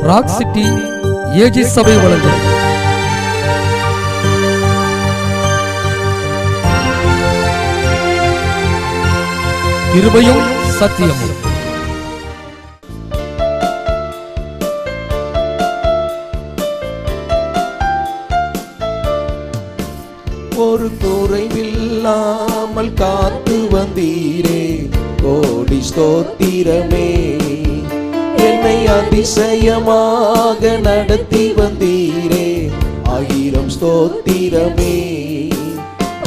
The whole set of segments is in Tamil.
ராக் சிட்டி ஏஜி சபை வழங்கும் கிருபையும் சத்தியமும். ஒரு குறைவில்லாமல் காத்து வந்தீரே, கோடி ஸ்தோத்திரமே. என்னை அதிசயமாக நடத்தி வந்தீரே, 1000 ஸ்தோத்திரமே,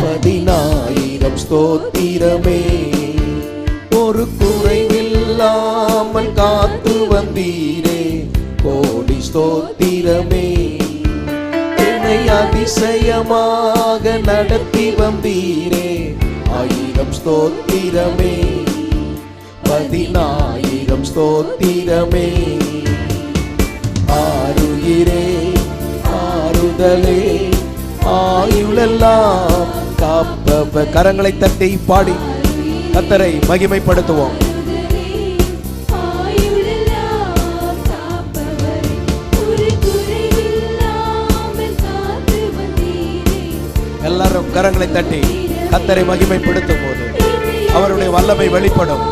10,000 ஸ்தோத்திரமே. ஒரு குறைவில்லாமல் காத்து வந்தீரே, கோடி ஸ்தோத்திரமே. என்னை அதிசயமாக நடத்தி வந்தீரே, 1000 ஸ்தோத்திரமே, 10,000 ஸ்தோத்திரமே. ஆருயிரே, ஆறுதலே, ஆயுளெல்லாம் காப்பவர். கரங்களை தட்டி பாடி கர்த்தரை மகிமைப்படுத்துவோம். எல்லாரும் கரங்களை தட்டி கர்த்தரை மகிமைப்படுத்தும் போது அவருடைய வல்லமை வெளிப்படும்.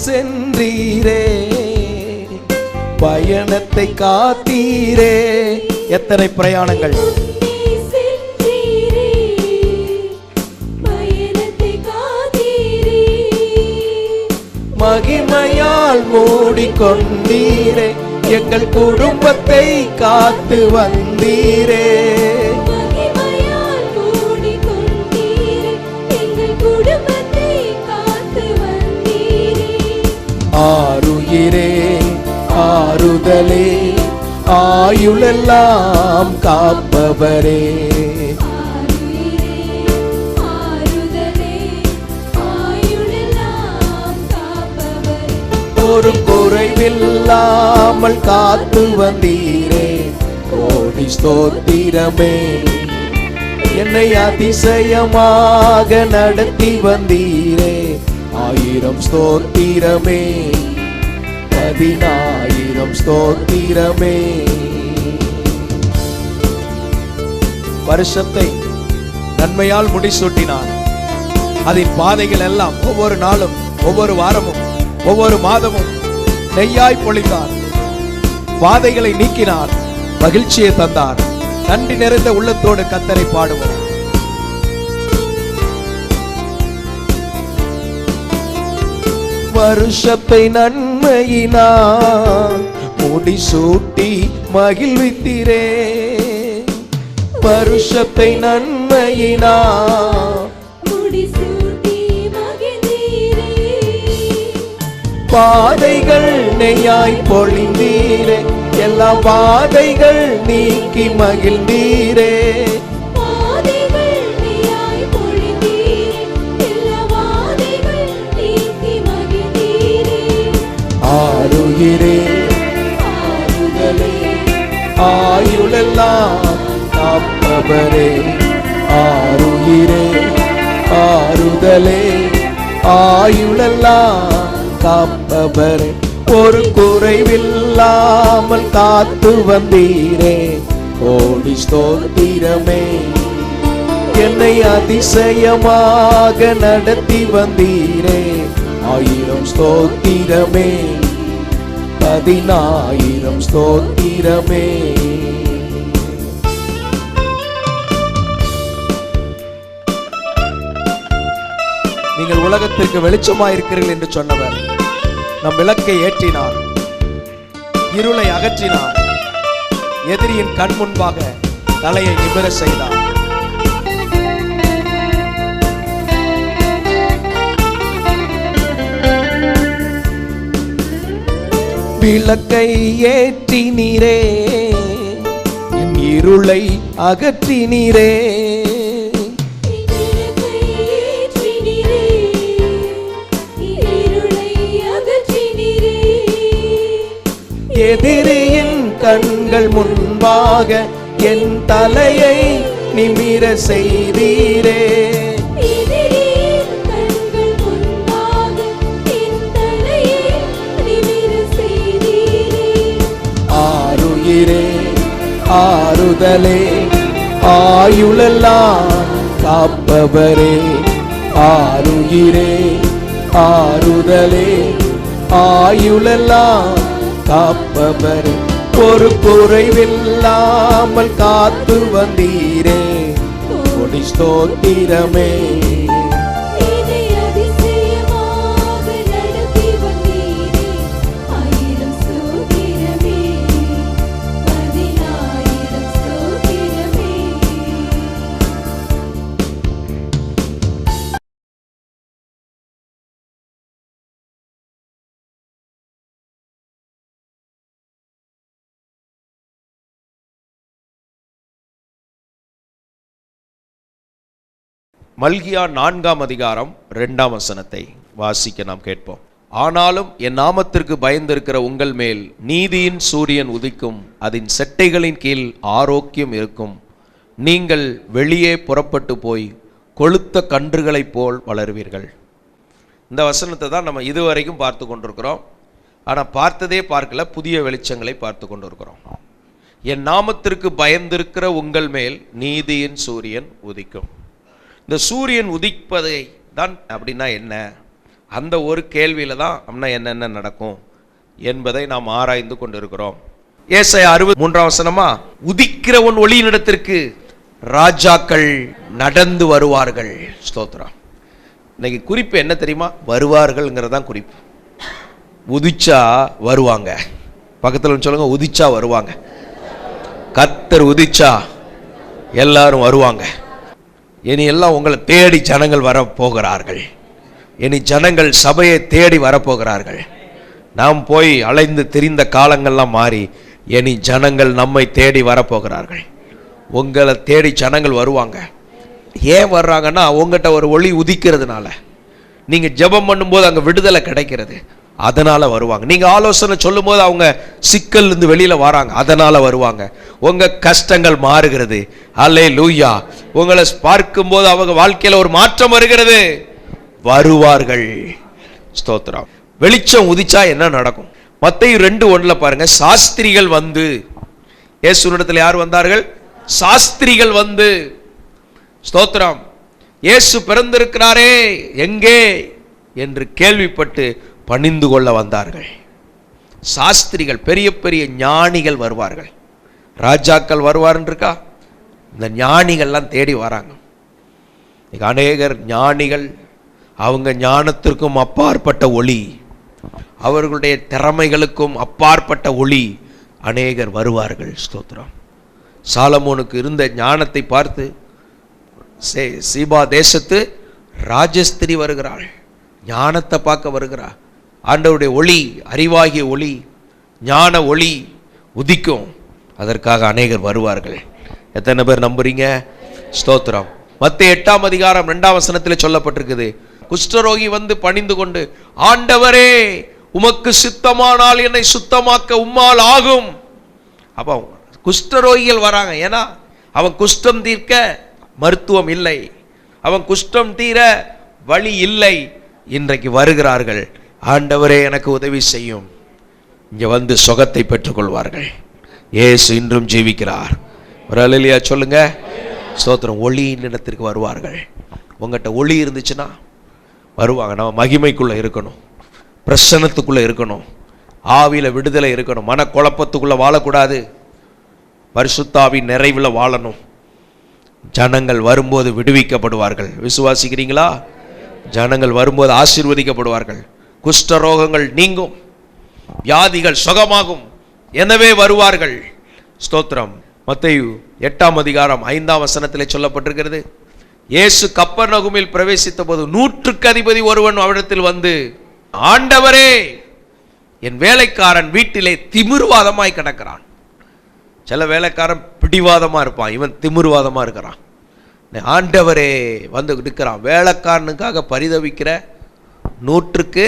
சென்றீரே, பயணத்தை காத்தீரே. எத்தனை பிரயாணங்கள், மகிமையால் மூடிக்கொண்டீரே, எங்கள் குடும்பத்தை காத்து வந்தீரே. ஆருயிரே, ஆறுதலே, ஆயுளெல்லாம் காப்பவரே. ஒரு குறைவில்லாமல் காத்து வந்தீரே, கோடி ஸ்தோத்திரமே. என்னை அதிசயமாக நடத்தி வந்தீரே, 1000 ஸ்தோத்திரமே, 10,000 ஸ்தோத்திரமே. வருஷத்தை நன்மையால் முடிசூட்டினார். அதன் பாதைகள் எல்லாம் ஒவ்வொரு நாளும், ஒவ்வொரு வாரமும், ஒவ்வொரு மாதமும் நெய்யாய் பொழிந்தார். பாதைகளை நீக்கினார், மகிழ்ச்சியை தந்தார். நன்றி நிறைந்த உள்ளத்தோடு கர்த்தரை பாடுவோம். வருஷத்தை நன்மையினால் முடிசூட்டி மகிழ்வித்தீரே, வருஷத்தை நன்மையினால் முடிசூட்டி மகிழ்ந்தீரே. பாதைகள் நெய்யாய் பொழிந்தீரே, எல்லா பாதைகள் நீக்கி மகிழ்ந்தீரே. ஆருயிரே, ஆறுதலே, ஆயுளெல்லாம் காப்பவரே. ஆருயிரே, ஆறுதலே, ஆயுளெல்லாம் காப்பவரே. ஒரு குறைவில்லாமல் காத்து வந்தீரே, கோடி ஸ்தோத்திரமே. என்னை அதிசயமாக நடத்தி வந்தீரே, 1000 ஸ்தோத்திரமே, 10,000 ஸ்தோத்திரமே. நீங்கள் உலகத்திற்கு வெளிச்சமாயிருக்கிறீர்கள் என்று சொன்னவர் நம் விளக்கை ஏற்றினார், இருளை அகற்றினார், எதிரியின் கண் முன்பாக தலையை நிமிர செய்தார். விளக்கை ஏற்றினீரே, என் இருளை அகற்றினீரே. எதிரியின் கண்கள் முன்பாக என் தலையை நிமிர செய்தீரே. ஆருயிரே ஆறுதலே ஆயுளெல்லாம் காப்பவரே, ஆருயிரே ஆறுதலே ஆயுளெல்லாம் காப்பவரே, ஒரு குறைவில்லாமல் காத்து வந்தீரே, கொடி ஸ்தோத்திரமே. மல்கியா 4ஆம் அதிகாரம் 2ஆம் வசனத்தை வாசிக்க நாம் கேட்போம். ஆனாலும் என் நாமத்திற்கு பயந்திருக்கிற உங்கள் மேல் நீதியின் சூரியன் உதிக்கும், அதன் செட்டைகளின் கீழ் ஆரோக்கியம் இருக்கும். நீங்கள் வெளியே புறப்பட்டு போய் கொழுத்த கன்றுகளைப் போல் வளருவீர்கள். இந்த வசனத்தை தான் நம்ம இதுவரைக்கும் பார்த்து கொண்டிருக்கிறோம். ஆனால் பார்த்ததே பார்க்கல, புதிய வெளிச்சங்களை பார்த்து கொண்டிருக்கிறோம். என் நாமத்திற்கு பயந்திருக்கிற உங்கள் மேல் நீதியின் சூரியன் உதிக்கும். இந்த சூரியன் உதிப்பதை தான் அப்படின்னா என்ன, அந்த ஒரு கேள்வியில தான் அப்படின்னா என்னென்ன நடக்கும் என்பதை நாம் ஆராய்ந்து கொண்டிருக்கிறோம். ஏசாயா 63ஆம் வசனமா, உதிக்கிற உன் ஒளியினிடத்திற்கு ராஜாக்கள் நடந்து வருவார்கள். ஸ்தோத்திரம். இன்னைக்கு குறிப்பு என்ன தெரியுமா? வருவார்கள்ங்கிறதான் குறிப்பு. உதிச்சா வருவாங்க. பக்கத்தில் சொல்லுங்க, உதிச்சா வருவாங்க. கர்த்தர் உதிச்சா எல்லாரும் வருவாங்க. இனி எல்லாம் உங்களை தேடி ஜனங்கள் வரப்போகிறார்கள். இனி ஜனங்கள் சபையை தேடி வரப்போகிறார்கள். நாம் போய் அலைந்து திரிந்த காலங்கள்லாம் மாறி இனி ஜனங்கள் நம்மை தேடி வரப்போகிறார்கள். உங்களை தேடி ஜனங்கள் வருவாங்க. ஏன் வர்றாங்கன்னா, உங்கள்கிட்ட ஒரு ஒளி உதிக்கிறதுனால, நீங்கள் ஜெபம் பண்ணும்போது அங்கே விடுதலை கிடைக்கிறது, அதனால வருவாங்க. நீங்கள் ஆலோசனை சொல்லும் போது அவங்க சிக்கல் இருந்து வெளியில வராங்க, அதனால வருவாங்க. உங்க கஷ்டங்கள் மாறுகிறது. அல்லேலூயா. உங்களை பார்க்கும்போது அவங்க வாழ்க்கையில ஒரு மாற்றம் வருகிறது, வருவார்கள். ஸ்தோத்திரம். வெளிச்சம் உதிச்சா என்ன நடக்கும்? மத்தேயு 2:1 பாருங்க. சாஸ்திரிகள் வந்து, இயேசுவினிடத்தில் யார் வந்தார்கள்? சாஸ்திரிகள் வந்து, ஸ்தோத்திரம், இயேசு பிறந்திருக்கிறாரே எங்கே என்று கேள்விப்பட்டு பணிந்து கொள்ள வந்தார்கள். சாஸ்திரிகள், பெரிய பெரிய ஞானிகள் வருவார்கள். ராஜாக்கள் வருவார்ன்னு இருக்கா? இந்த ஞானிகள்லாம் தேடி வராங்க. அநேகர் ஞானிகள், அவங்க ஞானத்திற்கும் அப்பாற்பட்ட ஒளி, அவர்களுடைய திறமைகளுக்கும் அப்பாற்பட்ட ஒளி, அநேகர் வருவார்கள். ஸ்தோத்திரம். சாலமோனுக்கு இருந்த ஞானத்தை பார்த்து சீபா தேசத்து ராஜஸ்திரி வருகிறாள், ஞானத்தை பார்க்க வருகிறாள். ஆண்டவருடைய ஒளி, அறிவாகிய ஒளி, ஞான ஒளி உதிக்கும். அதற்காக அநேகர் வருவார்கள். எத்தனை பேர் நம்புறீங்க? ஸ்தோத்திரம். மத்தேயு 8ஆம் அதிகாரம் 2ஆம் வசனத்தில் சொல்லப்பட்டிருக்குது, குஷ்டரோகி வந்து பணிந்து கொண்டு, ஆண்டவரே உமக்கு சித்தமானால் என்னை சுத்தமாக்க உம்மால் ஆகும். அப்போ குஷ்டரோகிகள் வராங்க. ஏன்னா அவன் குஷ்டம் தீர்க்க மருத்துவம் இல்லை, அவன் குஷ்டம் தீர வழி இல்லை. இன்றைக்கு வருகிறார்கள், ஆண்டவரே எனக்கு உதவி செய்யும். இங்கே வந்து சுகத்தை பெற்றுக்கொள்வார்கள். இயேசு இன்றும் ஜீவிக்கிறார். ஒரு அல்லேலூயா சொல்லுங்க. ஸ்தோத்திரம். ஒளியின் இடத்திற்கு வருவார்கள். உங்கள்கிட்ட ஒளி இருந்துச்சுன்னா வருவாங்க. நம்ம மகிமைக்குள்ளே இருக்கணும், பிரசன்னத்துக்குள்ளே இருக்கணும், ஆவியில் விடுதலை இருக்கணும், மனக்குழப்பத்துக்குள்ளே வாழக்கூடாது, பரிசுத்தாவின் நிறைவில் வாழணும். ஜனங்கள் வரும்போது விடுவிக்கப்படுவார்கள். விசுவாசிக்கிறீங்களா? ஜனங்கள் வரும்போது ஆசீர்வதிக்கப்படுவார்கள். குஷ்டரோகங்கள் நீங்கும், வியாதிகள் சுகமாகும். எனவே வருவார்கள். ஸ்தோத்திரம். மத்தேயு 8ஆம் அதிகாரம் 5ஆம் வசனத்திலே சொல்லப்பட்டிருக்கிறது, இயேசு கப்பர்நகூமில் பிரவேசித்த போது 100க்கு அதிபதி ஒருவன் அவரிடத்தில் வந்து, ஆண்டவரே என் வேலைக்காரன் வீட்டிலே திமிர்வாதமாய் கிடக்கிறான். சில வேலைக்காரன் பிடிவாதமா இருப்பான், இவன் திமிர்வாதமா இருக்கிறான். ஆண்டவரே வந்து இருக்கிறான். வேலைக்காரனுக்காக பரிதவிக்கிற 100க்கு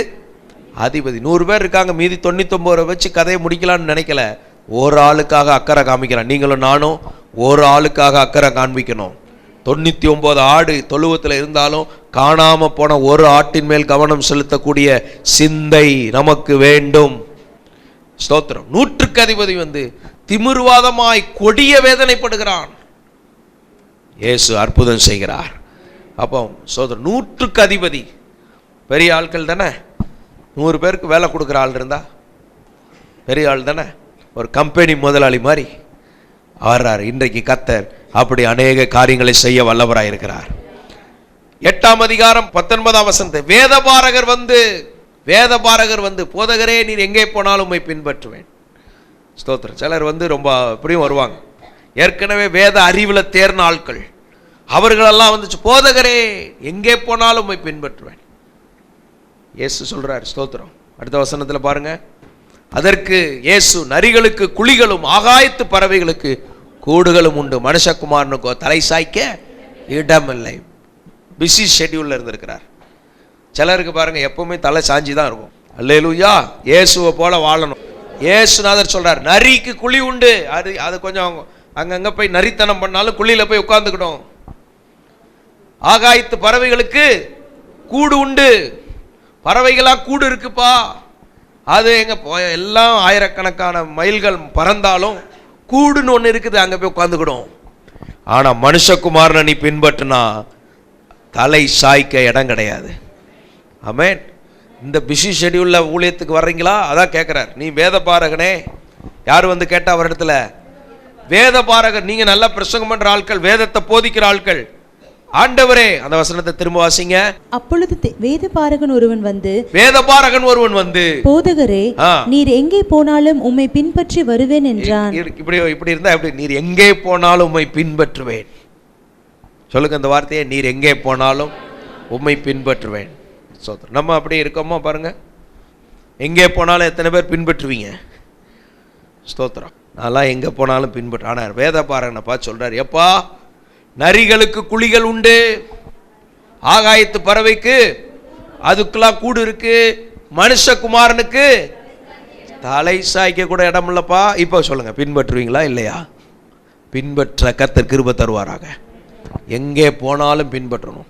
அதிபதி. 100 பேர் இருக்காங்க, மீதி 99 வச்சு கதையை முடிக்கலான்னு நினைக்கல. ஒரு ஆளுக்காக அக்கறை காமிக்கிறான். நீங்களும் நானும் ஒரு ஆளுக்காக அக்கறை காண்பிக்கணும். 99 ஆடு தொழுவத்தில் இருந்தாலும் காணாம போன ஒரு ஆட்டின் மேல் கவனம் செலுத்தக்கூடிய சிந்தை நமக்கு வேண்டும். ஸ்தோத்திரம். 100க்கு அதிபதி வந்து திமிர்வாதமாய் கொடிய வேதனைப்படுகிறான். இயேசு அற்புதம் செய்கிறார். அப்போ ஸ்தோத்திரம். 100க்கு அதிபதி பெரிய ஆட்கள் தானே. 100 பேருக்கு வேலை கொடுக்குற ஆள் இருந்தா பெரிய ஆள் தானே. ஒரு கம்பெனி முதலாளி மாதிரி வர்றார். இன்றைக்கு கர்த்தர் அப்படி அநேக காரியங்களை செய்ய வல்லவராய் இருக்கிறார். 8ஆம் அதிகாரம் 19ஆம் வசனத்தை வேதபாரகர் வந்து போதகரே நீர் எங்கே போனாலும் உம்மை பின்பற்றுவேன். ஸ்தோத்திரம். சிலர் வந்து ரொம்ப இப்படியும் வருவாங்க, ஏற்கனவே வேத அறிவில் தேர்ந்த ஆட்கள். அவர்களெல்லாம் வந்துச்சு, போதகரே எங்கே போனாலும் உம்மை பின்பற்றுவேன். இயேசு சொல்றார். ஸ்தோத்திரம். அடுத்த வசனத்தில் பாருங்க. அதற்கு இயேசு, நரிகளுக்கு குழிகளும் ஆகாயத்து பறவைகளுக்கு கூடுகளும் உண்டு, மனுஷகுமாரனுக்கோ தலை சாய்க்க இடமில்லை. பிஸி ஷெட்யூல்ல இருந்திருக்கிறார். சிலருக்கு பாருங்க எப்பவுமே தலை சாஞ்சி தான் இருக்கும். அல்லேலூயா. இயேசுவை போல வாழணும். இயேசுநாதர் சொல்றார், நரிக்கு குழி உண்டு. அது கொஞ்சம் அங்கங்க போய் நரித்தனம் பண்ணாலும் குழியில போய் உட்கார்ந்துக்கிடும். ஆகாயத்து பறவைகளுக்கு கூடு உண்டு. பறவைகளா கூடு இருக்குப்பா. அது எங்க எல்லாம் ஆயிரக்கணக்கான மைல்கள் பறந்தாலும் கூடுன்னு ஒன்று இருக்குது, அங்கே போய் உட்காந்துக்கிடும். ஆனால் மனுஷகுமாரனை நீ பின்பற்றினா தலை சாய்க்க இடம் கிடையாது. ஆமென். இந்த பிஸி ஷெட்யூலில் ஊழியத்துக்கு வர்றீங்களா? அதான் கேட்குறார். நீ வேத பாரகனே. யார் வந்து கேட்டா அவர் இடத்துல? வேத பாரகர். நீங்கள் நல்லா பிரசங்கம் பண்ணுற ஆட்கள், வேதத்தை போதிக்கிற ஆட்கள். ஆண்டவரே, அந்த வசனத்தை திரும்ப வாசிங்க. அப்பொழுது வேதபாரகன் ஒருவன் வந்து போதகரே நீர் எங்கே போனாலும் உம்மை பின்பற்றி வருவேன் என்றான். இப்படி இருந்தா எப்படி? நீர் எங்கே போனாலும் உம்மை பின்பற்றுவேன். சொல்லுங்க அந்த வார்த்தையை, நீர் எங்கே போனாலும் உம்மை பின்பற்றுவேன். சோதரர், நம்ம அப்படி இருக்கோமா பாருங்க. எங்கே போனாலும் எத்தனை பேர் பின்பற்றுவீங்க? ஸ்தோத்திரம். நான்லாம் எங்கே போனாலும் பின்பற்ற. ஆனால் வேதபாரகனை பார்த்து சொல்றாரு, எப்பா நரிகளுக்கு குழிகள் உண்டு, ஆகாயத்து பறவைக்கு அதுக்கெல்லாம் கூடு இருக்கு, மனுஷகுமாரனுக்கு தலை சாய்க்க கூட இடம் இல்லப்பா. இப்போ சொல்லுங்க, பின்பற்றுவீங்களா இல்லையா? பின்பற்ற கர்த்தர் கிருபை தருவாராக. எங்கே போனாலும் பின்பற்றணும்.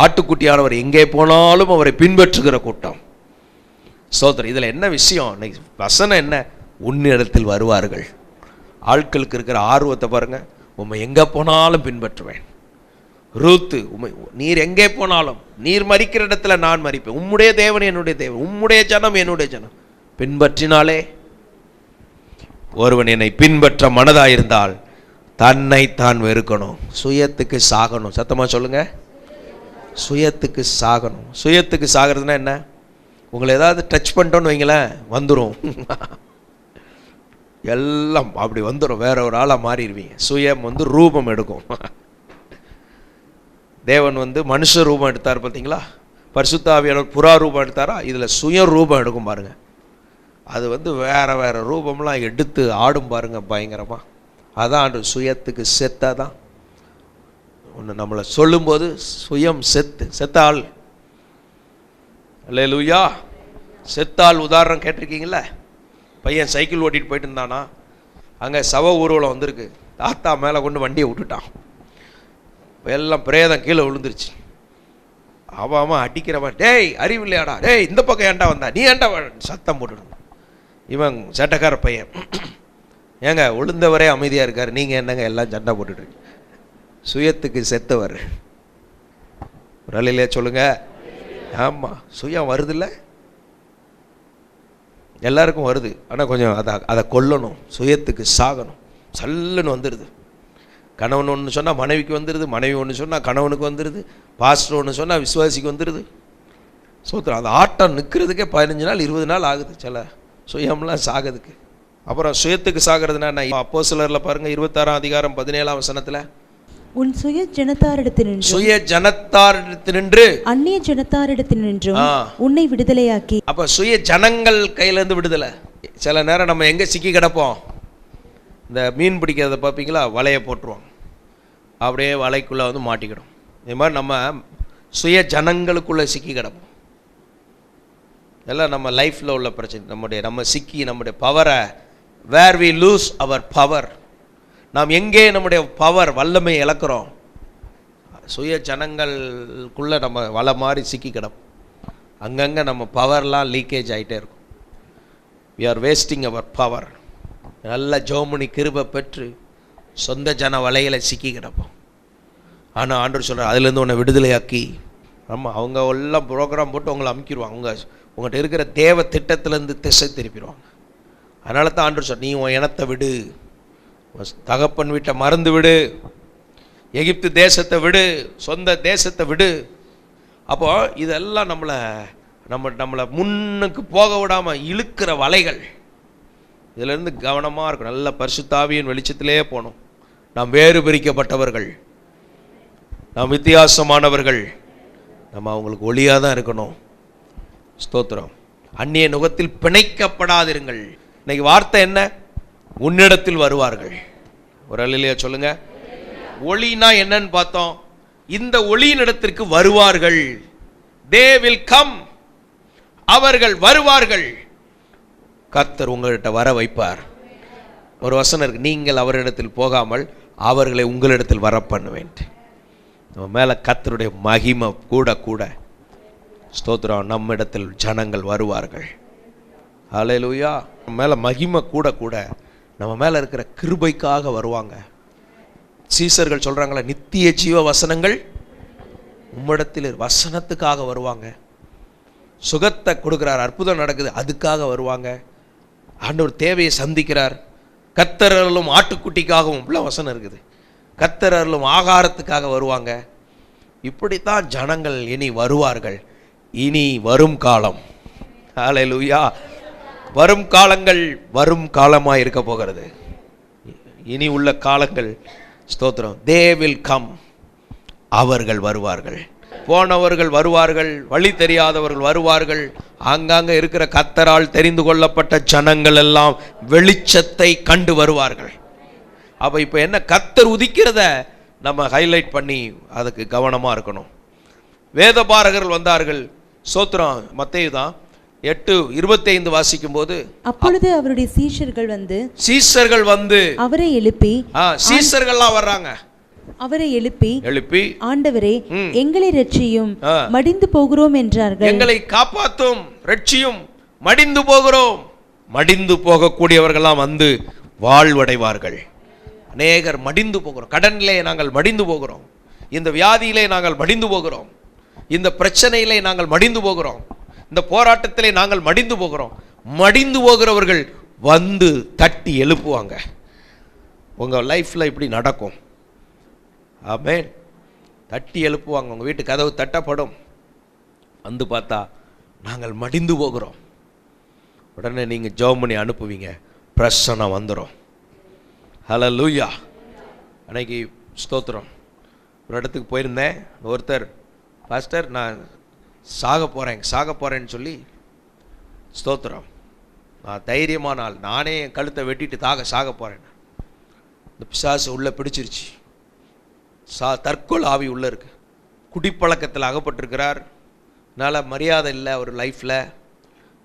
ஆட்டுக்குட்டியானவர் எங்கே போனாலும் அவரை பின்பற்றுகிற கூட்டம். ஸ்தோத்திரம். இதில் என்ன விஷயம்? வசனம் என்ன? உன்னிடத்தில் வருவார்கள். ஆட்களுக்கு இருக்கிற ஆர்வத்தை பாருங்க. உம்மை எங்கே போனாலும் பின்பற்றுவேன். ரூத்து, நீர் எங்கே போனாலும், நீர் மரிக்கிற இடத்துல நான் மரிப்பேன். உம்முடைய தேவன் என்னுடைய தேவன், உம்முடைய ஜனம் என்னுடைய ஜனம். பின்பற்றினாலே. ஒருவன் என்னை பின்பற்ற மனதாயிருந்தால் தன்னை தான் வெறுக்கணும், சுயத்துக்கு சாகணும். சத்தமா சொல்லுங்க, சுயத்துக்கு சாகணும். சுயத்துக்கு சாகிறதுனா என்ன? உங்களை ஏதாவது டச் பண்ணிட்டோன்னு வைங்களேன், வந்துடும். எல்லாம் அப்படி வந்துடும், வேற ஒரு ஆளாக மாறிடுவீங்க. சுயம் வந்து ரூபம் எடுக்கும். தேவன் வந்து மனுஷ ரூபம் எடுத்தார் பார்த்தீங்களா? பரிசுத்த ஆவியானவர் புறா ரூபம் எடுத்தாரா? இதில் சுய ரூபம் எடுக்கும் பாருங்க. அது வந்து வேற வேற ரூபம்லாம் எடுத்து ஆடும் பாருங்க, பயங்கரமா. அதான் சுயத்துக்கு செத்தாதான். ஒன்று நம்மளை சொல்லும்போது சுயம் செத்த ஆள். அல்லேலூயா. செத்தாள் உதாரணம் கேட்டிருக்கீங்களா? பையன் சைக்கிள் ஓட்டிட்டு போயிட்டு இருந்தானா, அங்கே சவ ஊர்வலம் வந்திருக்கு. தாத்தா மேலே கொண்டு வண்டியை விட்டுட்டான். எல்லாம் பிரேதம் கீழே விழுந்துருச்சு. அவன் அடிக்கிறவன், டேய் அறிவு இல்லையாடா, டேய் இந்த பக்கம் ஏன்டா வந்தா, நீ ஏன்டா சத்தம் போட்டுடும். இவன் சட்டைக்கார பையன், ஏங்க விழுந்தவரே அமைதியாக இருக்காரு, நீங்கள் என்னங்க எல்லாம் சண்டை போட்டுட்டு? சுயத்துக்கு செத்தவர். ஒரு அலையிலே சொல்லுங்க. ஆமாம், சுயம் வருதில்ல, எல்லாருக்கும் வருது. ஆனால் கொஞ்சம் அதை கொல்லணும், சுயத்துக்கு சாகணும். சல்லுன்னு வந்துடுது. கணவன் ஒன்று சொன்னால் மனைவிக்கு வந்துடுது, மனைவி ஒன்று சொன்னால் கணவனுக்கு வந்துடுது, பாஸ்டர் ஒன்று சொன்னால் விசுவாசிக்கு வந்துடுது. சோத்திரம். அந்த ஆட்டம் நிற்கிறதுக்கே 15 நாள் 20 நாள் ஆகுது சில சுயம்லாம் சாகிறதுக்கு. அப்புறம் சுயத்துக்கு சாகிறதுனா அப்போஸ்தலரில் பாருங்கள் 26ஆம் அதிகாரம் 17ஆம் வசனத்தில், உன் சுய ஜனத்தாரிடத்தினின்றும் அந்நிய ஜனத்தாரிடத்தினின்றும் உன்னை விடுதலையாக்கி. அப்ப சுய ஜனங்கள் கையில இருந்து விடுதலை. சில நேரம் நம்ம எங்க சிக்கி கிடப்போம்? இந்த மீன் பிடிக்கிறத பார்ப்பீங்களா, வலையை போட்டுருவாங்க, அப்படியே வலைக்குள்ள வந்து மாட்டிக்கிடும். இது மாதிரி நம்ம சுய ஜனங்களுக்குள்ள சிக்கி கிடப்போம். எல்லாம் நம்ம லைஃப்ல உள்ள பிரச்சனை. நம்ம சிக்கி நம்முடைய பவரை, where we lose our power, நாம் எங்கே நம்முடைய பவர் வல்லமை இழக்கிறோம்? சுய ஜனங்களுக்குள்ள நம்ம வலை மாதிரி சிக்கி கிடப்போம். அங்கங்கே நம்ம பவர்லாம் லீக்கேஜ் ஆகிட்டே இருக்கும். We are wasting our power. நல்ல ஜோமுனி கிருபை பெற்று சொந்த ஜன வலைகளை சிக்கி கிடப்போம். ஆனால் ஆண்டவர் சொல்கிறார், அதுலேருந்து உன்னை விடுதலையாக்கி. ஆமாம், அவங்க எல்லாம் ப்ரோக்ராம் போட்டு உங்களை அமுக்கிடுவாங்க. உங்கள்கிட்ட இருக்கிற தேவ திட்டத்திலேருந்து திசை திருப்பிடுவாங்க. அதனால தான் ஆண்டவர் சொல்ற, நீ உன் இனத்தை விடு, தகப்பன் வீட்டை மறந்து விடு, எகிப்து தேசத்தை விடு, சொந்த தேசத்தை விடு. அப்போ இதெல்லாம் நம்மளை முன்னுக்கு போக விடாமல் இழுக்கிற வலைகள். இதிலிருந்து கவனமாக இருக்கும். நல்ல பரிசுத்தாவியின் வெளிச்சத்திலே போகணும். நாம் வேறு பிரிக்கப்பட்டவர்கள், நாம் வித்தியாசமானவர்கள், நம்ம அவங்களுக்கு ஒளியாக தான் இருக்கணும். ஸ்தோத்திரம். அந்நிய நுகத்தில் பிணைக்கப்படாதிருங்கள். இன்னைக்கு வார்த்தை என்ன? உன்னிடத்தில் வருவார்கள். ஒரு அல்லேலூயா சொல்லுங்க. ஒளினா என்னன்னு பார்த்தோம். இந்த ஒளியினிடத்திற்கு வருவார்கள். they will come, அவர்கள் வருவார்கள். கர்த்தர் உங்களிட்ட வர வைப்பார். ஒரு வசனம் இருக்கு, நீங்கள் அவரிடத்தில் போகாமல் அவர்களை உங்களிடத்தில் வர பண்ணுவேன். நம்ம மேல கர்த்தருடைய மகிமை கூட கூட. ஸ்தோத்திரம். நம்ம இடத்தில் ஜனங்கள் வருவார்கள். ஹல்லேலூயா. நம்ம மேல மகிமை கூட கூட நம்ம மேல இருக்கிற கிருபைக்காக வருவாங்க. சீசர்கள் சொல்றாங்களே, நித்திய ஜீவ வசனங்கள் உம்மிடத்தில் வசனத்துக்காக வருவாங்க. சுகத்தை கொடுக்கிறார், அற்புதம் நடக்குது, அதுக்காக வருவாங்க. ஆண்டவர் தேவையை சந்திக்கிறார். கர்த்தரலும் ஆட்டுக்குட்டிக்காகவும் உள்ள வசனம் இருக்குது. கர்த்தரலும் ஆகாரத்துக்காக வருவாங்க. இப்படித்தான் ஜனங்கள் இனி வருவார்கள். இனி வரும் காலம். ஹல்லேலூயா. வரும் காலங்கள் வரும் காலமாக இருக்க போகிறது. இனி உள்ள காலங்கள். ஸ்தோத்திரம். they will come, அவர்கள் வருவார்கள். போனவர்கள் வருவார்கள், வழி தெரியாதவர்கள் வருவார்கள். ஆங்காங்க இருக்கிற கர்த்தரால் தெரிந்து கொள்ளப்பட்ட ஜனங்கள் எல்லாம் வெளிச்சத்தை கண்டு வருவார்கள். அப்போ இப்போ என்ன, கர்த்தர் உதிக்கிறத நம்ம ஹைலைட் பண்ணி அதுக்கு கவனமாக இருக்கணும். வேதபாரகர்கள் வந்தார்கள். ஸ்தோத்திரம். மத்தேயு தான் 8:25 வாசிக்கும் போது, அப்பொழுது அவருடைய சீஷர்கள் வந்து அவரை எழுப்பி, சீஷர்கள்லாம் வர்றாங்க, அவரை எழுப்பி ஆண்டவரே எங்களை ரட்சியும், மடிந்து போகிறோம் என்றார்கள். எங்களை காப்பாற்றும், ரட்சியும், மடிந்து போகிறோம். மடிந்து போகக்கூடியவர்கள்லாம் வந்து வாழ்வடைவார்கள். அநேகர் மடிந்து போகிறோம். கடனிலே நாங்கள் மடிந்து போகிறோம், இந்த வியாதியிலே நாங்கள் மடிந்து போகிறோம், இந்த பிரச்சனையிலே நாங்கள் மடிந்து போகிறோம், இந்த போராட்டத்திலே நாங்கள் மடிந்து போகிறோம். மடிந்து போகிறவர்கள் வந்து தட்டி எழுப்புவாங்க. உங்கள் லைஃப்பில் இப்படி நடக்கும். ஆமென். தட்டி எழுப்புவாங்க. உங்கள் வீட்டு கதவு தட்டப்படும். வந்து பார்த்தா நாங்கள் மடிந்து போகிறோம். உடனே நீங்கள் ஜெபம் பண்ணி அனுப்புவீங்க, பிரசன்னம் வந்துடும். ஹல்லேலூயா. அன்னைக்கு ஸ்தோத்திரம். ஒரு இடத்துக்கு போயிருந்தேன். ஒருத்தர், பாஸ்டர் நான் சாக போகிறேன்னு சொல்லி, ஸ்தோத்திரம், நான் தைரியமான ஆள், நானே என் கழுத்தை வெட்டிட்டு சாக போகிறேன். இந்த பிசாசு உள்ளே பிடிச்சிருச்சு. தற்கொலை ஆவி உள்ளே இருக்கு. குடிப்பழக்கத்தில் அகப்பட்டிருக்கிறார். என்னால் மரியாதை இல்லை அவர் லைஃப்பில்.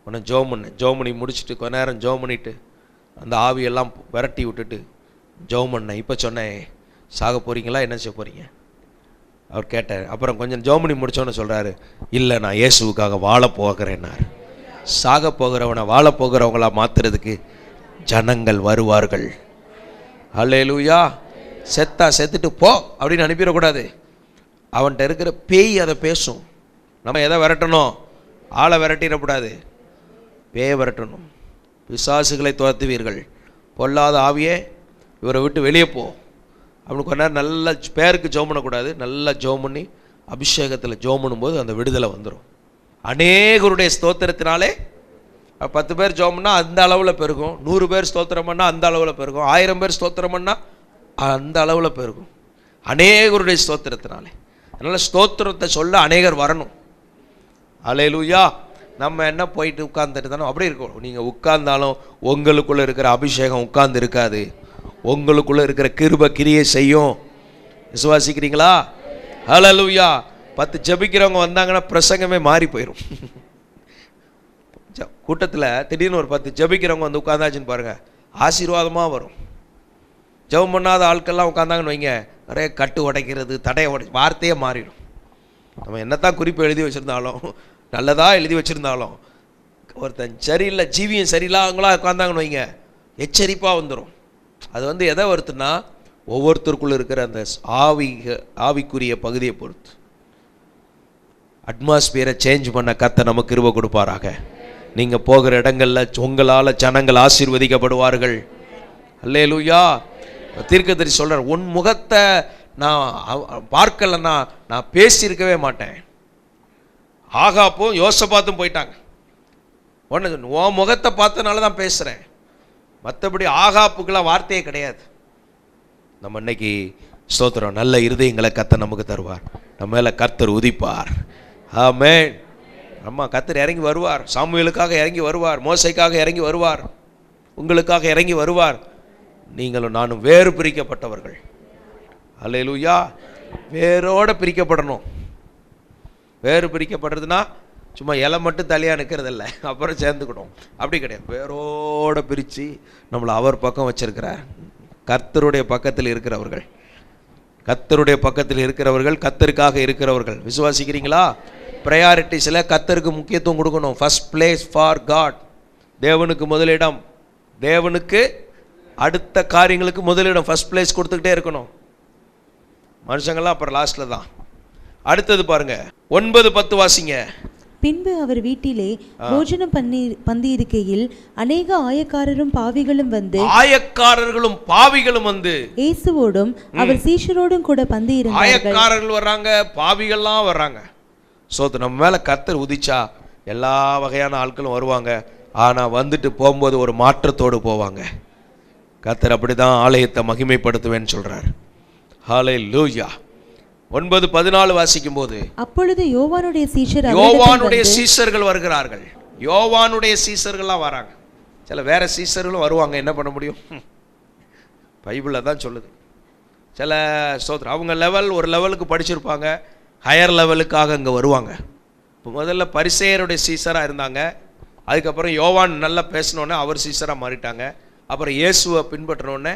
உடனே ஜெபம் பண்ணி முடிச்சுட்டு கொஞ்ச நேரம் ஜெபம் பண்ணிவிட்டு அந்த ஆவியெல்லாம் விரட்டி விட்டுட்டு ஜெபம் பண்ணேன். இப்போ சொன்னேன், சாக போகிறீங்களா, என்ன செய்ய போகிறீங்க? அவர் கேட்டார். அப்புறம் கொஞ்சம் ஜெபம் பண்ணி முடிச்சோன்னு சொல்கிறாரு, இல்லை நான் இயேசுவுக்காக வாழ போகிறேன்னார். சாக போகிறவனை வாழ போகிறவங்களா மாற்றுறதுக்கு ஜனங்கள் வருவார்கள். ஹல்லேலூயா. செத்துட்டு போ அப்படின்னு அனுப்பிடக்கூடாது. அவன்கிட்ட இருக்கிற பேய் அதை பேசும். நம்ம எதை விரட்டணும்? ஆளை விரட்டிடக்கூடாது, பேயை விரட்டணும். பிசாசுகளை துரத்துவீர்கள், பொல்லாத ஆவியே இவரை விட்டு வெளியே போ அப்படின்னு கொஞ்ச நேரம் நல்ல பேருக்கு ஜெபம் பண்ணக்கூடாது. நல்லா ஜெபம் பண்ணி அபிஷேகத்தில் ஜெபம் பண்ணும்போது அந்த விடுதலை வந்துடும். அநேகருடைய ஸ்தோத்திரத்தினாலே 10 பேர் ஜெபம் பண்ணால் அந்த அளவில் பெருகும், 100 பேர் ஸ்தோத்திரம் பண்ணால் அந்த அளவில் பெருகும், 1000 பேர் ஸ்தோத்திரம் பண்ணால் அந்த அளவில் பெருகும். அநேகருடைய ஸ்தோத்திரத்தினாலே. அதனால் ஸ்தோத்திரத்தை சொல்ல அநேகர் வரணும். அல்லேலூயா. நம்ம என்ன போயிட்டு உட்கார்ந்துட்டு தானே அப்படி இருக்கணும். நீங்கள் உட்கார்ந்தாலும் உங்களுக்குள்ளே இருக்கிற அபிஷேகம் உட்கார்ந்து இருக்காது. உங்களுக்குள்ளே இருக்கிற கிருபை கிரியை செய்யும். விசுவாசிக்கிறீங்களா? அல்லேலூயா. 10 ஜெபிக்கிறவங்க வந்தாங்கன்னா பிரசங்கமே மாறி போயிடும். கூட்டத்தில் திடீர்னு ஒரு 10 ஜெபிக்கிறவங்க வந்து உட்காந்தாச்சுன்னு பாருங்கள், ஆசீர்வாதமாக வரும். ஜெபம் பண்ணாத ஆட்கள்லாம் உட்காந்தாங்கன்னு வைங்க, நிறைய கட்டு உடைக்கிறது, தடையை வார்த்தையே மாறிடும். நம்ம என்னத்தான் குறிப்பு எழுதி வச்சுருந்தாலும், நல்லதாக எழுதி வச்சுருந்தாலும், ஒருத்தன் சரியில்லை, ஜீவியம் சரியில்லாதவங்களா உட்காந்தாங்கன்னு வைங்க, எச்சரிப்பாக வந்துடும். அது வந்து எதை வருத்துன்னா, ஒவ்வொருத்தருக்குள்ளே இருக்கிற அந்த ஆவிக்குரிய பகுதியை பொறுத்து. அட்மாஸ்பியரை சேஞ்ச் பண்ண கர்த்தர் நமக்கு கிருபை கொடுப்பாராக. நீங்கள் போகிற இடங்களில் உங்களால் ஜனங்கள் ஆசீர்வதிக்கப்படுவார்கள். அல்லேலூயா. தீர்க்கதரிசி சொல்கிறார், உன் முகத்தை நான் பார்க்கலன்னா நான் பேசியிருக்கவே மாட்டேன். ஆகாப்பும் யோசபாத்தும் போயிட்டாங்க. உன் முகத்தை பார்த்தனால தான் பேசுகிறேன், மற்றபடி ஆகாப்புக்கெல்லாம் வார்த்தையே கிடையாது. நம்ம இன்னைக்கு ஸ்தோத்திரம், நல்ல இருதயங்களை கர்த்தர் நமக்கு தருவார். நம்ம மேலே கர்த்தர் உதிப்பார். ஆமென். அம்மா கர்த்தர் இறங்கி வருவார். சாமுவேலுக்காக இறங்கி வருவார், மோசைக்காக இறங்கி வருவார், உங்களுக்காக இறங்கி வருவார். நீங்களும் நானும் வேறு பிரிக்கப்பட்டவர்கள். அல்லேலூயா. வேரோடு பிரிக்கப்படணும். வேறு பிரிக்கப்படுறதுன்னா சும்மா இலை மட்டும் தலையாக நிற்கிறதில்ல, அப்புறம் சேர்ந்துக்கணும், அப்படி கிடையாது. வேரோடு பிரித்து நம்மளை அவர் பக்கம் வச்சிருக்கிறார். கர்த்தருடைய பக்கத்தில் இருக்கிறவர்கள், கர்த்தருடைய பக்கத்தில் இருக்கிறவர்கள், கர்த்தருக்காக இருக்கிறவர்கள். விசுவாசிக்கிறீங்களா? ப்ரையாரிட்டிஸில் கர்த்தருக்கு முக்கியத்துவம் கொடுக்கணும். First place for God. தேவனுக்கு முதலிடம், தேவனுக்கு அடுத்த காரியங்களுக்கு முதலிடம், ஃபர்ஸ்ட் பிளேஸ் கொடுத்துக்கிட்டே இருக்கணும். மனுஷங்கள்லாம் அப்புறம் லாஸ்ட்டில் தான். அடுத்தது பாருங்க, 9-10 வாசிங்க. பின்பு அவர் வீட்டிலே போஜனம் பந்தி இருக்கையில் அநேக ஆயக்காரரும் பாவிகளும் வந்து இயேசுவோடும் அவர் சீஷரோடும் கூட பந்தி இருந்தார்கள். ஆயக்காரர்கள் வர்றாங்க, பாவிகள்லாம் வர்றாங்க. நம்ம மேல கர்த்தர் உதிச்சா எல்லா வகையான ஆட்களும் வருவாங்க. ஆனா வந்துட்டு போகும்போது ஒரு மாற்றத்தோடு போவாங்க. கர்த்தர் அப்படிதான் ஆலயத்தை மகிமைப்படுத்துவேன்னு சொல்றார். ஹல்லேலூயா. 9-14 வாசிக்கும் போது, அப்பொழுது யோவானுடைய சீஷர்கள் வருகிறார்கள். யோவானுடைய சீஷர்கள்லாம் வராங்க. சில வேற சீஷர்களும் வருவாங்க. என்ன பண்ண முடியும்? பைபிளில் தான் சொல்லுது. சில ஸ்தோத்திரம் அவங்க லெவல் ஒரு லெவலுக்கு படிச்சிருப்பாங்க, ஹையர் லெவலுக்காக இங்கே வருவாங்க. இப்போ முதல்ல பரிசேயருடைய சீஷராக இருந்தாங்க. அதுக்கப்புறம் யோவான் நல்லா பேசினோன்னே அவர் சீஷராக மாறிட்டாங்க. அப்புறம் இயேசுவை பின்பற்றினோடனே,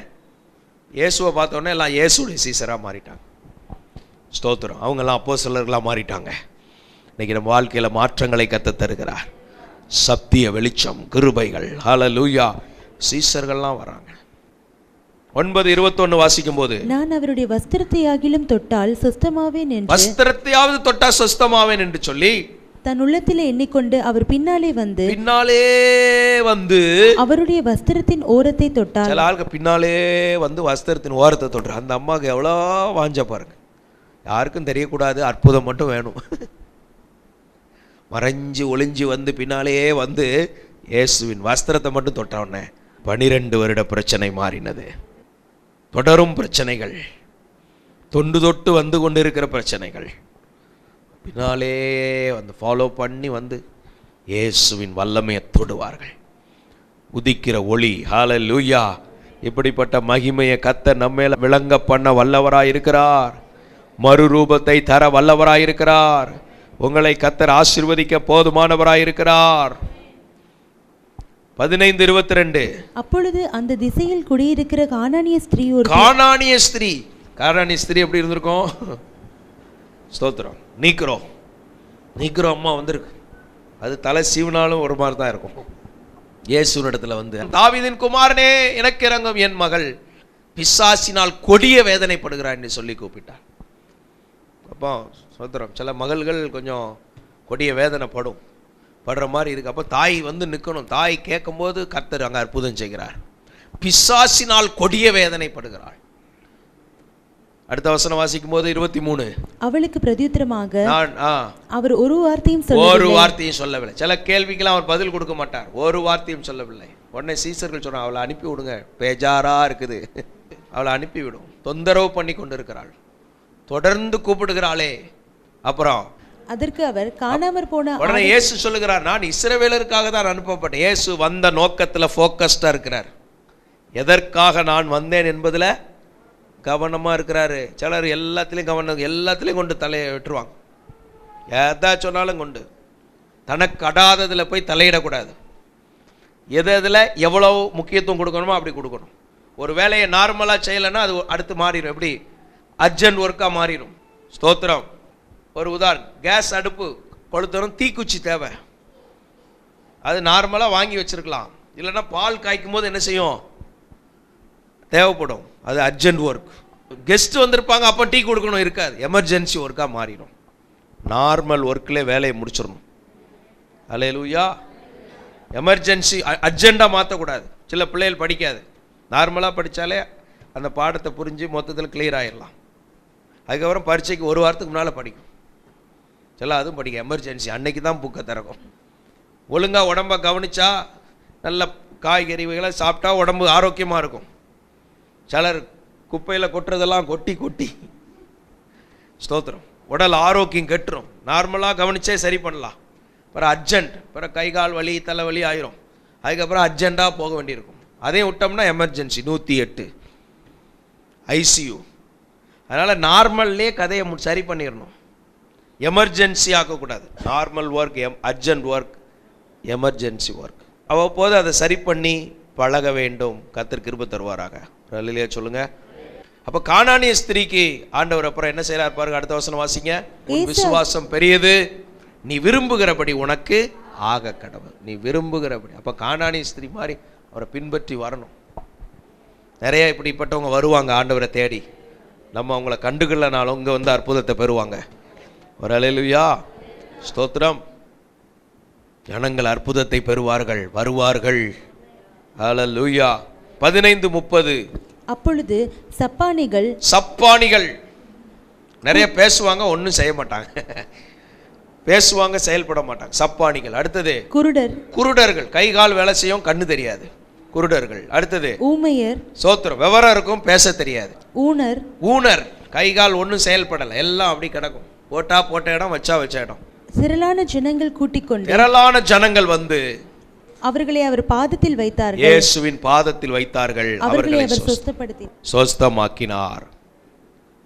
இயேசுவை பார்த்தோன்னே எல்லாம் இயேசுடைய சீஷராக மாறிட்டாங்க. ஸ்தோத்திரம். அவங்கெல்லாம் அப்போஸ்தலர்களாக மாறிட்டாங்க. இன்னைக்கு நம்ம வாழ்க்கையில் மாற்றங்களை கற்றுத் தருகிறார். சத்திய வெளிச்சம், கிருபைகள். ஹல்லேலூயா. சீஷர்கள்லாம் வராங்க. 9:21 வாசிக்கும் போது, நான் அவருடைய வஸ்திரத்தையாகிலும் தொட்டால் சுஸ்தமாவேன் என்று, வஸ்திரத்தையாவது தொட்டால் சுஸ்தமாவேன் என்று சொல்லி தன் உள்ளத்திலே எண்ணிக்கொண்டு அவர் பின்னாலே வந்து அவருடைய வஸ்திரத்தின் ஓரத்தை தொட்டார். சில ஆளுக்கு பின்னாலே வந்து வஸ்திரத்தின் ஓரத்தை தொட்டார். அந்த அம்மாவுக்கு எவ்வளோ வாஞ்ச பாருங்க. யாருக்கும் தெரியக்கூடாது, அற்புதம் மட்டும் வேணும். மறைஞ்சு ஒளிஞ்சு வந்து பின்னாலேயே வந்து இயேசுவின் வஸ்திரத்தை மட்டும் தொட்டவுடனே 12 வருட பிரச்சனை மாறினது. தொடரும் பிரச்சனைகள், தொண்டு தொட்டு வந்து கொண்டிருக்கிற பிரச்சனைகள் பின்னாலே வந்து ஃபாலோ பண்ணி வந்து இயேசுவின் வல்லமையை தொடுவார்கள். உதிக்கிற ஒளி. ஹல்லேலூயா. இப்படிப்பட்ட மகிமையை கர்த்தர் நம்மேல விளங்க பண்ண வல்லவராய் இருக்கிறார். மறுரூபத்தை தர வல்லவராய் இருக்கிறார். உங்களை கர்த்தர் ஆசீர்வதிக்க போதுமானவராய் இருக்கிறார். 15:22 அப்பொழுது அந்த திசையில் குடியிருக்கிற கானானிய ஸ்திரீ எப்படி இருந்திருக்கும்? ஸ்தோத்திரம். நீக்கிறோ அம்மா வந்திருக்கு. அது தலை சீவனாலும் ஒரு மாதிரி தான் இருக்கும். இயேசுவின் இடத்துல வந்து, தாவீதின் குமாரனே எனக்கு இறங்கும், என் மகள் பிசாசினால் கொடிய வேதனைப்படுகிறார் என்று சொல்லி கூப்பிட்டார். அப்போ ஸ்தோத்திரம். சில மகள்கள் கொஞ்சம் கொடிய வேதனைப்படுற மாதிரி இருக்கு. அப்போ தாய் வந்து நிற்கணும். தாய் கேட்கும்போது கர்த்தர் அங்கே அற்புதம் செய்கிறார். பிசாசினால் கொடிய வேதனைப்படுகிறாள். அடுத்த வசனம் வாசிக்கும் போது 23, அவளுக்கு பிரதியுத்தரமாக அவர் ஒரு வார்த்தையும் சொல்லவில்லை. சில கேள்விக்கெல்லாம் அவர் பதில் கொடுக்க மாட்டார். ஒரு வார்த்தையும் சொல்லவில்லை. உடனே சீசர்கள் சொன்னாங்க, அவளை அனுப்பி விடுங்க, பேஜாரா இருக்குது, அவளை அனுப்பிவிடும், தொந்தரவு பண்ணி கொண்டு இருக்கிறாள். தொடர்ந்து கூப்பிடுகிறாளே. அப்புறம் அதற்கு அவர் காணாமற் போன உடனே இயேசு சொல்லுகிறார், நான் இஸ்ரவேலருக்காக தான் அனுப்பப்பட்டேன். இயேசு வந்த நோக்கத்துல ஃபோக்கஸ்டா இருக்கிறார். எதற்காக நான் வந்தேன் என்பதுல கவனமா இருக்கிறாரு. சிலர் எல்லாத்திலையும் எல்லாத்திலையும் கொண்டு தலையை விட்டுருவாங்க. எதா சொன்னாலும் கொண்டு தனக்கு அடாததுல போய் தலையிடக்கூடாது. எதில் எவ்வளவு முக்கியத்துவம் கொடுக்கணுமோ அப்படி கொடுக்கணும். ஒரு வேலையை நார்மலாக செய்யலைன்னா அது அடுத்து மாறிடும். எப்படி அர்ஜென்ட் ஒர்க்காக மாறிடும். ஸ்தோத்திரம். ஒரு உதாரணம், கேஸ் அடுப்பு கொளுத்தணும், தீக்குச்சி தேவை. அது நார்மலாக வாங்கி வச்சிருக்கலாம். இல்லைன்னா பால் காய்க்கும் போது என்ன செய்யும், தேவைப்படும். அது அர்ஜென்ட் ஒர்க். கெஸ்ட் வந்திருப்பாங்க, அப்போ டீ கொடுக்கணும், இருக்காது. எமர்ஜென்சி ஒர்க்காக மாறிடும். நார்மல் ஒர்க்லேயே வேலையை முடிச்சிடணும். அல்லேலூயா. எமர்ஜென்சி அர்ஜெண்டாக மாற்றக்கூடாது. சில பிள்ளைகள் படிக்காது, நார்மலாக படித்தாலே அந்த பாடத்தை புரிஞ்சு மொத்தத்தில் கிளியர் ஆகிடலாம். அதுக்கப்புறம் பரீட்சைக்கு ஒரு வாரத்துக்கு முன்னால் படிக்கும். சில அதுவும் படிக்க எமர்ஜென்சி அன்னைக்கு தான் புக்கை திறக்கும். ஒழுங்காக உடம்பை கவனித்தா நல்ல காய்கறிகளை சாப்பிட்டா உடம்பு ஆரோக்கியமாக இருக்கும். சிலர் குப்பையில் கொட்டுறதெல்லாம் கொட்டி கொட்டி ஸ்தோத்திரம் உடல் ஆரோக்கியம் கெட்டுரும். நார்மலாக கவனிச்சே சரி பண்ணலாம். அப்புறம் அர்ஜென்ட், அப்புறம் கை கால் வலி தலைவலி ஆயிரும். அதுக்கப்புறம் அர்ஜெண்டாக போக வேண்டியிருக்கும். அதையும் விட்டோம்னா எமர்ஜென்சி 108 ஐசியூ. அதனால் நார்மல்லே கதையை சரி பண்ணிடணும். எமர்ஜென்சி ஆக்கக்கூடாது. Normal work, urgent work, emergency work. அவ்வப்போது அதை சரி பண்ணி பழக வேண்டும். கர்த்தர் கிருபை தருவாராக. அல்லேலூயா சொல்லுங்க. அப்போ கானானிய ஸ்திரீக்கு ஆண்டவர் அப்புறம் என்ன செய்யறார் பாருங்க. அடுத்த வசனம் வாசிங்க. விசுவாசம் பெரியது, நீ விரும்புகிறபடி உனக்கு ஆக கடவுள். நீ விரும்புகிறபடி. அப்போ கானானிய ஸ்திரீ மாதிரி அவரை பின்பற்றி வரணும். நிறைய இப்படிப்பட்டவங்க வருவாங்க ஆண்டவரை தேடி. நம்ம அவங்கள கண்டுக்கலனாலும் இங்கே வந்து அற்புதத்தை பெறுவாங்க. ஒரு அல்லேலூயா ஸ்தோத்திரம். ஜனங்கள் அற்புதத்தை பெறுவார்கள், வருவார்கள். அல்லேலூயா. 15:30. அப்பொழுது சப்பானிகள் நிறைய பேசுவாங்க, ஒன்றும் செய்ய மாட்டாங்க. பேசுவாங்க, செயல்பட மாட்டாங்க. சப்பானிகள். அடுத்தது குருடர்கள். கை கால் வேலை செய்யும், கண்ணு தெரியாது. குருடர்கள். அடுத்தது ஊமையர். சோத்திரம். விவரம் இருக்கும், பேச தெரியாது. ஊனர். கை கால் ஒன்றும் செயல்படலை, எல்லாம் அப்படி கிடக்கும். போட்ட இடம், வச்ச இடம். திரளான ஜனங்கள் கூட்டிக் கொண்டு, திரளான ஜனங்கள் வந்து அவர்களை அவர் பாதத்தில் வைத்தார்கள். இயேசுவின் பாதத்தில் வைத்தார்கள். அவர்களை அவர் சொஸ்தமாக்கினார்.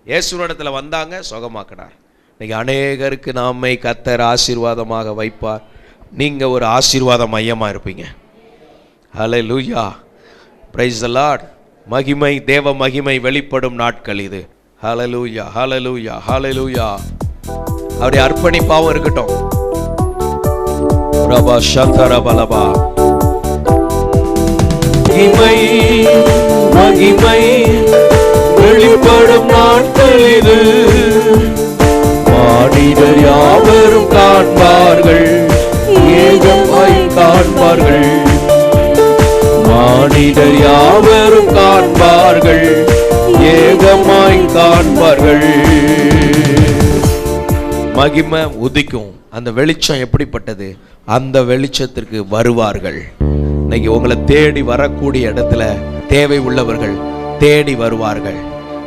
இயேசுவினிடத்துல வந்தாங்க, சுகமாக்கினார். இன்னைக்கு அநேகருக்கு நம்மை கர்த்தர் ஆசீர்வாதமாக வைப்பார். நீங்க ஒரு ஆசீர்வாத மையமா இருப்பீங்க. ஹல்லேலூயா. Praise the lord. மகிமை, தேவ மகிமை வெளிப்படும் நாட்கள் இது. ஹல்லேலூயா, ஹல்லேலூயா, ஹல்லேலூயா. அவருடைய அர்ப்பணிப்பாவும் இருக்கட்டும். ரபா சந்தர பலபா. மகிமை வெளிப்படும் நாட்கள் இது. மானிடர் யாவரும் காண்பார்கள், ஏகமாய் காண்பார்கள். மானிடர் யாவரும் காண்பார்கள், ஏகமாய் காண்பார்கள். மகிமை உதிக்கும். அந்த வெளிச்சம் எப்படிப்பட்டது? அந்த வெளிச்சத்திற்கு வருவார்கள். இன்னைக்கு உங்களை தேடி வரக்கூடிய இடத்துல தேவை உள்ளவர்கள் தேடி வருவார்கள்.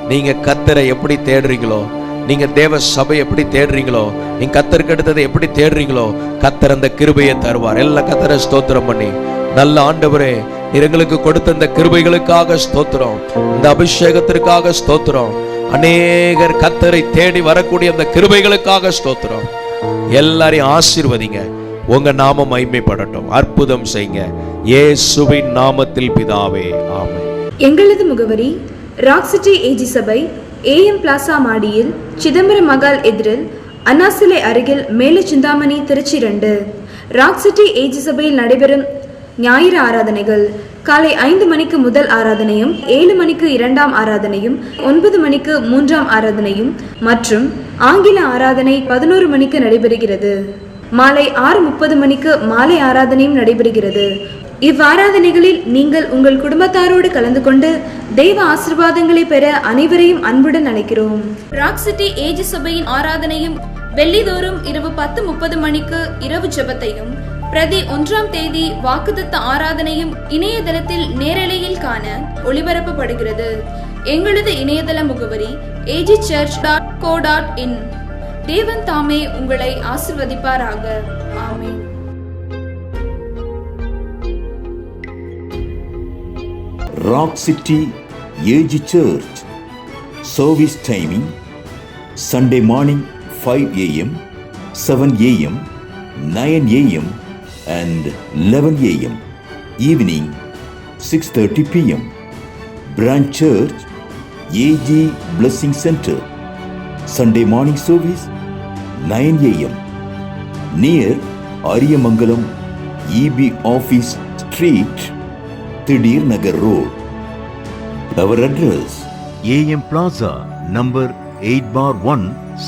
நீங்க கர்த்தரை எப்படி தேடுறீங்களோ, நீங்க தேவ சபை எப்படி தேடுறீங்களோ, நீங்க கர்த்தருக்கு எடுத்ததை எப்படி தேடுறீங்களோ, கர்த்தர் அந்த கிருபையை தருவார். எல்லாம் கர்த்தரை ஸ்தோத்திரம் பண்ணி, நல்ல ஆண்டவரே, நீர் எங்களுக்கு கொடுத்த இந்த கிருபைகளுக்காக ஸ்தோத்திரம், இந்த அபிஷேகத்திற்காக ஸ்தோத்திரம். அநேகர் கர்த்தரை தேடி வரக்கூடிய அந்த கிருபைகளுக்காக ஸ்தோத்திரம். எல்லாரையும் ஆசீர்வதிங்க. உங்க நாமம் மகிமைப்படட்டும். அற்புதம் செய்யுங்க இயேசுவின் நாமத்தில் பிதாவே, ஆமென். எங்களது முகவரி ராக் சிட்டி ஏஜி சபை, AM பிளாசா மாடியில், சிதம்பரம் மகால் எதிரில், அண்ணா சிலை அருகில், மேலே Chintamani, Trichy 2. Rock city AG சபையில் நடைபெறும் ஞாயிறு ஆராதனைகள் காலை 5 மணிக்கு முதல் ஆராதனையும், 7 மணிக்கு 2ஆம் ஆராதனையும், 9 மணிக்கு 3ஆம் ஆராதனையும் மற்றும் ஆங்கில ஆராதனை 11 மணிக்கு நடைபெறுகிறது. மாலை 6:30 மணிக்கு மாலை ஆராதனையும் நடைபெறுகிறது. இவ்வாராதனைகளில் நீங்கள் உங்கள் குடும்பத்தாரோடு கலந்து கொண்டு தெய்வ ஆசீர்வாதங்களை பெற அனைவரையும் அன்புடன் அழைக்கிறோம். ராக் சிட்டி ஏஜி சபையின் ஆராதனையும் வெள்ளிதோறும் இரவு 10:30 மணிக்கு இரவு ஜெபத்தையும், பிரதி 1ஆம் தேதி வாக்குத்தத்த ஆராதனையும் இணையதளத்தில் நேரலையில் காண ஒளிபரப்பப்படுகிறது. எங்களது இணையதள முகவரி agchurch.org. co.in. தேவன் தாமே உங்களை ஆசிர்வதிப்பாராக. ஆமென். Rock City AG Church. Service timing: Sunday morning 5 a.m., 7 a.m., 9 a.m. and 11 a.m. Evening 6:30 p.m. Branch Church AG Blessing Center. Sunday morning service 9 a.m. near Ariyamangalam EB Office Street, Thidir Nagar Road. Our address: AM Plaza, number 8/1,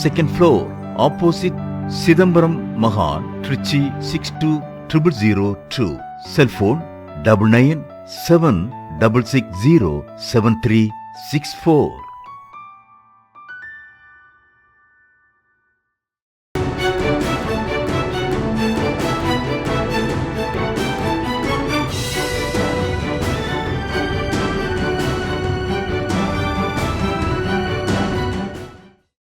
second floor, opposite Sidambaram Mahal, Trichy 620002. Cell phone 9976607364.